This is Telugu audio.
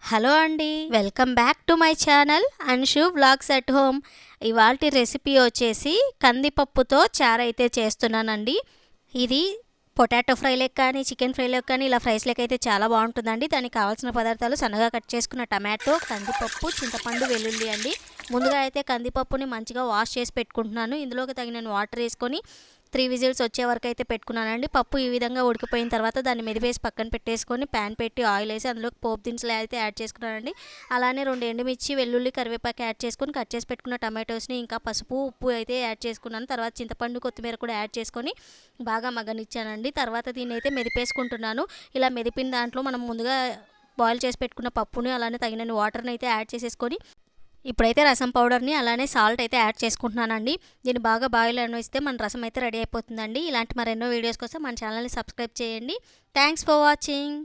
హలో అండి, welcome back to my channel Anshu vlogs at home. ఇవాల్టి రెసిపీ వచ్చేసి కందిపప్పుతో చారు అయితే చేస్తున్నానండి. ఇది పొటాటో ఫ్రైలకు కానీ చికెన్ ఫ్రైలకు కానీ ఇలా ఫ్రైస్లకు అయితే చాలా బాగుంటుందండి. దానికి కావాల్సిన పదార్థాలు సన్నగా కట్ చేసుకున్న టమాటో, కందిపప్పు, చింతపండు, వెల్లుల్లి అండి. ముందుగా అయితే కందిపప్పుని మంచిగా వాష్ చేసి పెట్టుకుంటున్నాను. ఇందులోకి తగిన వాటర్ వేసుకొని 3 విజిల్స్ వచ్చే వరకు అయితే పెట్టుకున్నానండి. పప్పు ఈ విధంగా ఉడికిపోయిన తర్వాత దాన్ని మెదిపేసి పక్కన పెట్టేసుకొని ప్యాన్ పెట్టి ఆయిల్ వేసి అందులోకి పోపు దినుసులు అయితే యాడ్ చేసుకున్నానండి. అలానే 2 ఎండుమిర్చి, వెల్లుల్లి, కరివేపాకు యాడ్ చేసుకొని కట్ చేసి పెట్టుకున్న టమాటోస్ని ఇంకా పసుపు, ఉప్పు అయితే యాడ్ చేసుకున్నాను. తర్వాత చింతపండు, కొత్తిమీర కూడా యాడ్ చేసుకొని బాగా మగ్గనిచ్చానండి. తర్వాత దీన్ని అయితే మెదిపేసుకుంటున్నాను. ఇలా మెదిపిన దాంట్లో మనం ముందుగా బాయిల్ చేసి పెట్టుకున్న పప్పుని అలానే తగినన్ని వాటర్ని అయితే యాడ్ చేసేసుకొని ఇప్పుడైతే రసం పౌడర్ని అలానే సాల్ట్ అయితే యాడ్ చేసుకుంటున్నానండి. దీన్ని బాగా బాయిల్ అనిస్తే మన రసం అయితే రెడీ అయిపోతుందండి. ఇలాంటి మరెన్నో వీడియోస్ కోసం మన ఛానల్ని సబ్స్క్రైబ్ చేయండి. Thanks for watching.